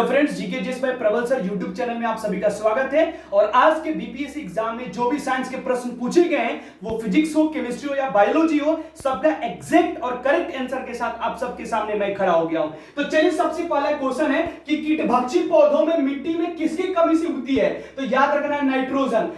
Friends, GK जिस पर प्रबल सर यूट्यूब चैनल में आप सभी का स्वागत है। और आज के बीपीएससी एग्जाम में जो भी साइंस के प्रश्न पूछे गए हैं, वो फिजिक्स हो, केमिस्ट्री हो या बायोलॉजी हो, सबका एग्जैक्ट और करेक्ट आंसर के साथ आप सबके सामने मैं खड़ा हो गया हूं। तो चलिए, सबसे पहला क्वेश्चन है कि कीटभक्षी पौधों में मिट्टी में किसकी कमी से उगती है? तो याद रखना है नाइट्रोजन,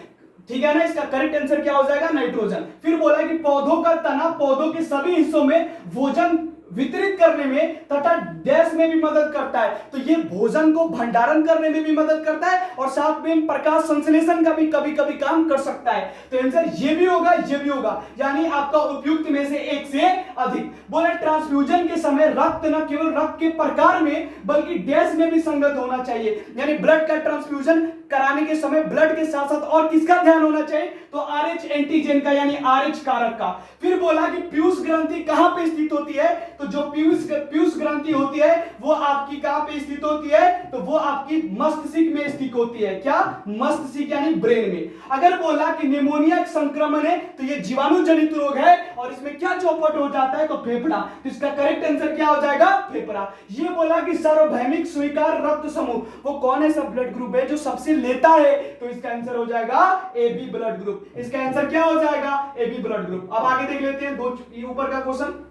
ठीक है ना। इसका करेक्ट आंसर क्या हो जाएगा? नाइट्रोजन। फिर बोला कि पौधों का तना पौधों के सभी हिस्सों में भोजन वितरित करने में तथा डैश में भी मदद करता है। तो ये भोजन को भंडारण करने में भी मदद करता है और साथ में प्रकाश संश्लेषण का भी कभी कभी काम कर सकता है। तो आंसर ये भी होगा, ये भी होगा, यानी आपका उपयुक्त में से एक से अधिक। बोले ट्रांसफ्यूजन के समय रक्त न केवल रक्त के प्रकार में बल्कि डैश में भी संगत होना चाहिए, यानी ब्लड का ट्रांसफ्यूजन कराने के समय ब्लड के साथ साथ और किसका ध्यान होना चाहिए? तो आरएच एंटीजन का, यानी आरएच कारक का। फिर बोला कि पीयूष ग्रंथि कहां पे स्थित होती है? तो जो पीयूष ग्रंथि होती है वो आपकी कहां पे स्थित होती है? तो वो आपकी मस्तिष्क में स्थित होती है। क्या? मस्तिष्क यानी ब्रेन में। अगर बोला कि निमोनिया संक्रमण है तो ये जीवाणु जनित रोग है और इसमें क्या चौपट हो जाता है? तो फेफड़ा। तो इसका करेक्ट आंसर क्या हो जाएगा? फेफड़ा। ये बोला कि सार्वभौमिक स्वीकार रक्त समूह, वो कौन ऐसा ब्लड ग्रुप है जो सबसे लेता है? तो इसका आंसर हो जाएगा ए बी ब्लड ग्रुप। इसका आंसर क्या हो जाएगा? A B blood group. अब आगे देख लेते हैं दो ऊपर का क्वेश्चन।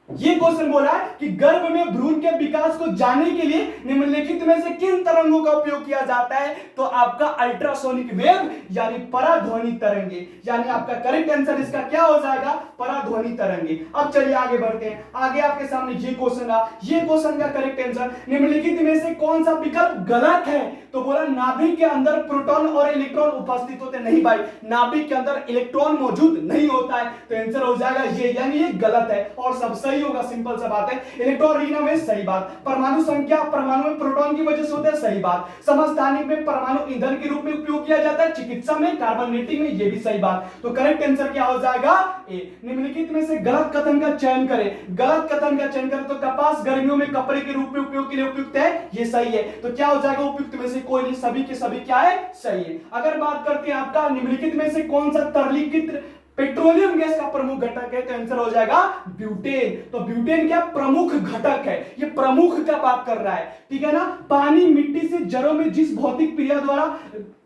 ये क्वेश्चन बोला है कि गर्भ में भ्रूण के विकास को जानने के लिए निम्नलिखित में से किन तरंगों का उपयोग किया जाता है? तो आपका अल्ट्रासोनिक वेव यानी पराध्वनि तरंगे, यानी आपका करेक्ट आंसर इसका क्या हो जाएगा? पराध्वनि तरंगे। अब चलिए आगे बढ़ते हैं। आगे आपके सामने ये क्वेश्चन है, ये क्वेश्चन का करेक्ट आंसर निम्नलिखित में से कौन सा विकल्प गलत है? तो बोला नाभिक के अंदर प्रोटॉन और इलेक्ट्रॉन उपस्थित होते नहीं भाई, नाभिक के अंदर इलेक्ट्रॉन मौजूद नहीं होता है। तो आंसर हो जाएगा ये, यानी ये गलत है और सब सही होगा। सिंपल सा बात है। इलेक्ट्रॉन रीना में सही बात। परमाणु संख्या परमाणु में प्रोटॉन की वजह से होता है, सही बात। समस्थानिक में परमाणु ईंधन के रूप में उपयोग किया जाता है, चिकित्सा में, कार्बोनेटिक में, ये भी सही बात। तो करेक्ट आंसर क्या हो जाएगा? ए। निम्नलिखित में से गलत कथन का चयन करें। गलत कथन का चयन करें तो कपास गर्मियों में कपड़े के रूप में उपयोग के लिए उपयुक्त है, ये सही है। तो क्या हो जाएगा? उपयुक्त में से कोई नहीं, सभी के सभी क्या है? सही है। अगर बात करते हैं आपका निम्नलिखित में से कौन सा तरलीकृत पेट्रोलियम गैस का प्रमुख घटक है? तो आंसर हो जाएगा ब्यूटेन। तो ब्यूटेन क्या प्रमुख घटक है? ये प्रमुख का बात कर रहा है, ठीक है ना। पानी मिट्टी से जड़ों में जिस भौतिक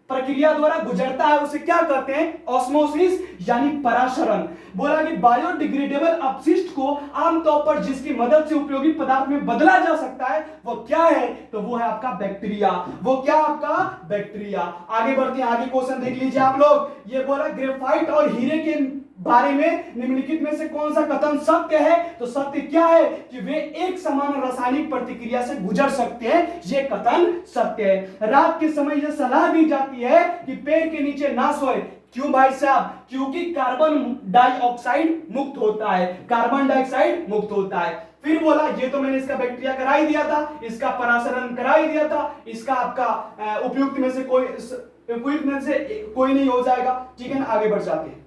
प्रक्रिया द्वारा गुजरता है उसे क्या कहते हैं? ऑस्मोसिस यानी परासरण। बोला कि बायोडिग्रेडेबल अपशिष्ट को आमतौर पर जिसकी मदद से उपयोगी पदार्थ में बदला जा सकता है वो क्या है? तो वो है आपका बैक्टीरिया। वो क्या? आपका बैक्टीरिया। आगे बढ़ते हैं, आगे क्वेश्चन देख लीजिए आप लोग। ये बोला ग्रेफाइट और हीरे के बारे में निम्नलिखित में से कौन सा कथन सत्य है? तो सत्य क्या है? कि वे एक समान रासायनिक प्रतिक्रिया से गुजर सकते हैं, ये कथन सत्य है। रात के समय यह सलाह दी जाती है कि पेड़ के नीचे ना सोए। क्यों भाई साहब? क्योंकि कार्बन डाइऑक्साइड मुक्त होता है, कार्बन डाइऑक्साइड मुक्त होता है। फिर बोला, ये तो मैंने इसका बैक्टीरिया करा ही दिया था, इसका परासरण करा ही दिया था, इसका आपका उपयुक्त में से कोई नहीं हो जाएगा, ठीक है ना। आगे बढ़ जाते हैं,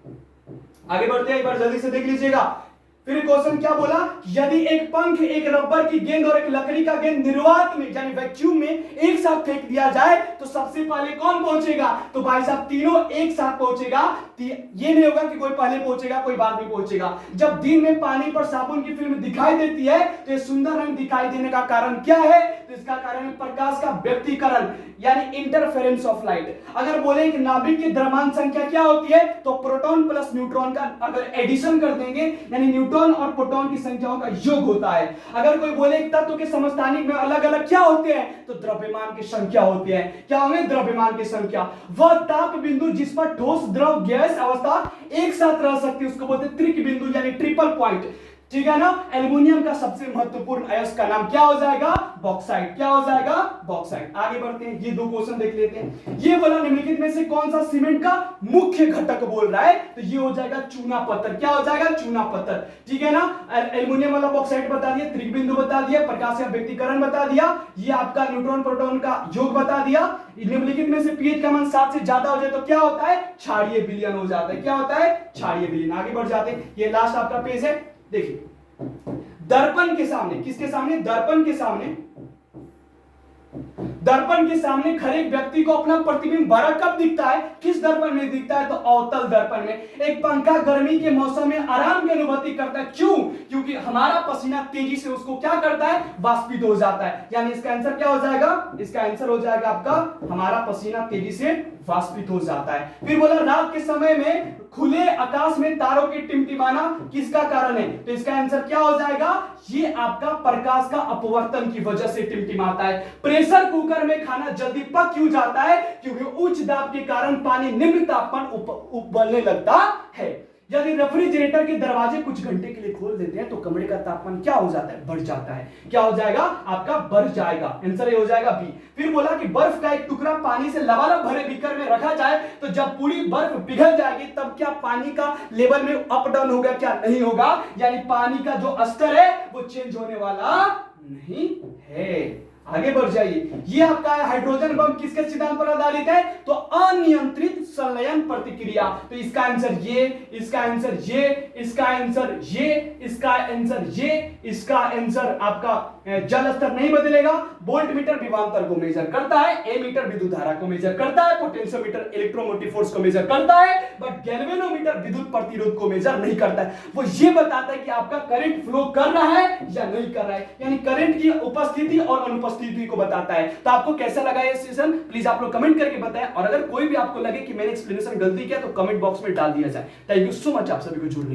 आगे बढ़ते हैं, एक बार जल्दी से देख लीजिएगा। फिर क्वेश्चन क्या बोला? यदि एक पंख, एक रबर की गेंद और एक लकड़ी का गेंद निर्वात में यानी वैक्यूम में एक साथ फेंक दिया जाए तो सबसे पहले कौन पहुंचेगा? तो भाई साहब तीनों एक साथ पहुंचेगा। ये नहीं होगा कि कोई पहले पहुंचेगा कोई बाद में पहुंचेगा। जब दिन में पानी पर साबुन की फिल्म दिखाई देती है तो ये सुंदर रंग दिखाई देने का कारण क्या है? तो इसका कारण है प्रकाश का व्यक्तीकरण यानी इंटरफेरेंस ऑफ लाइट। अगर बोले कि नाभिक की द्रव्यमान संख्या क्या होती है? तो प्रोटॉन प्लस न्यूट्रॉन का अगर एडिशन कर देंगे यानी न्यूट्रॉन और प्रोटॉन की संख्याओं का योग होता है। अगर कोई बोले एक तत्व के समस्थानिक में अलग अलग क्या होते हैं? तो द्रव्यमान की संख्या होती है। क्या होंगे? द्रव्यमान की संख्या। वह ताप बिंदु जिस पर ठोस द्रव गैस अवस्था एक साथ रह सकती है उसको बोलते हैं त्रिक बिंदु यानी ट्रिपल पॉइंट, ठीक है ना। एल्युमिनियम का सबसे महत्वपूर्ण अयस्क का नाम क्या हो जाएगा? बॉक्साइट। क्या हो जाएगा? बॉक्साइट। आगे बढ़ते हैं, ये दो क्वेश्चन देख लेते हैं। ये बोला निम्नलिखित में से कौन सा सीमेंट का मुख्य घटक बोल रहा है? तो ये हो जाएगा चूना पत्थर। क्या हो जाएगा? चूना पत्थर, ठीक है ना। एल्युमिनियम वाला बॉक्साइट बता दिया, त्रिक बिंदु बता दिया, प्रकाश का व्यक्तीकरण बता दिया, ये आपका न्यूट्रॉन प्रोटॉन का योग बता दिया। निम्नलिखित में से पीएच का मान 7 से ज्यादा हो जाए तो क्या होता है? क्षारीय विलयन हो जाता है। क्या होता है? क्षारीय विलयन। आगे बढ़ जाते हैं, ये लास्ट आपका पेज है। देखिए, दर्पण के सामने, किसके सामने? दर्पण के सामने दर्पण के सामने खड़े व्यक्ति को अपना प्रतिबिंब बड़ा कब दिखता है, किस दर्पण में दिखता है, तो अवतल दर्पण में। एक पंखा गर्मी के मौसम में आराम की अनुभूति करता है, क्यों, क्योंकि हमारा पसीना तेजी से उसको क्या करता है, वाष्पित हो जाता है। यानी इसका आंसर क्या हो जाएगा, इसका आंसर हो जाएगा आपका हमारा पसीना तेजी से वाष्पित हो जाता है। फिर बोला रात के समय में खुले आकाश में तारों की टिमटिमाना किसका कारण है, तो इसका आंसर क्या हो जाएगा, ये आपका प्रकाश का अपवर्तन की वजह से टिमटिमाता है। प्रेशर कुकर में खाना जल्दी पक क्यों जाता है, क्योंकि उच्च दाब के कारण पानी निम्न तापमान उबलने लगता है। यदि रेफ्रिजरेटर के दरवाजे कुछ घंटे के लिए खोल देते हैं तो कमरे का तापमान क्या हो जाता है, बढ़ जाता है। क्या हो जाएगा आपका, बढ़ जाएगा। आंसर ये हो जाएगा बी। फिर बोला कि बर्फ का एक टुकड़ा पानी से लबालब भरे बीकर में रखा जाए तो जब पूरी बर्फ पिघल जाएगी तब क्या पानी का लेवल में अप डाउन होगा, क्या नहीं होगा, यानी पानी का जो स्तर है वो चेंज होने वाला नहीं है। आगे बढ़ जाइए। ये आपका हाइड्रोजन बम किसके सिद्धांत पर आधारित है, तो अनियंत्रित संलयन प्रतिक्रिया। तो इसका आंसर ये, इसका आंसर ये, इसका आंसर ये, इसका आंसर ये, इसका आंसर आपका जल स्तर नहीं बदलेगा। वोल्ट मीटर विभवांतर को मेजर करता है, एमीटर विद्युत धारा को मेजर करता है, पोटेंशियोमीटर इलेक्ट्रोमोटिव फोर्स को मेजर करता है, बट गैल्वेनोमीटर विद्युत प्रतिरोध को मेजर नहीं करता है। वो ये बताता है कि आपका करंट फ्लो कर रहा है या नहीं कर रहा है, यानी करंट की उपस्थिति और अनुपस्थिति को बताता है। तो आपको कैसा लगा ये सेशन, प्लीज आप लोग कमेंट करके बताएं, और अगर कोई भी आपको लगे कि मैंने एक्सप्लेनेशन गलती किया तो कमेंट बॉक्स में डाल दिया जाए। थैंक यू सो मच आप सभी को जुड़ने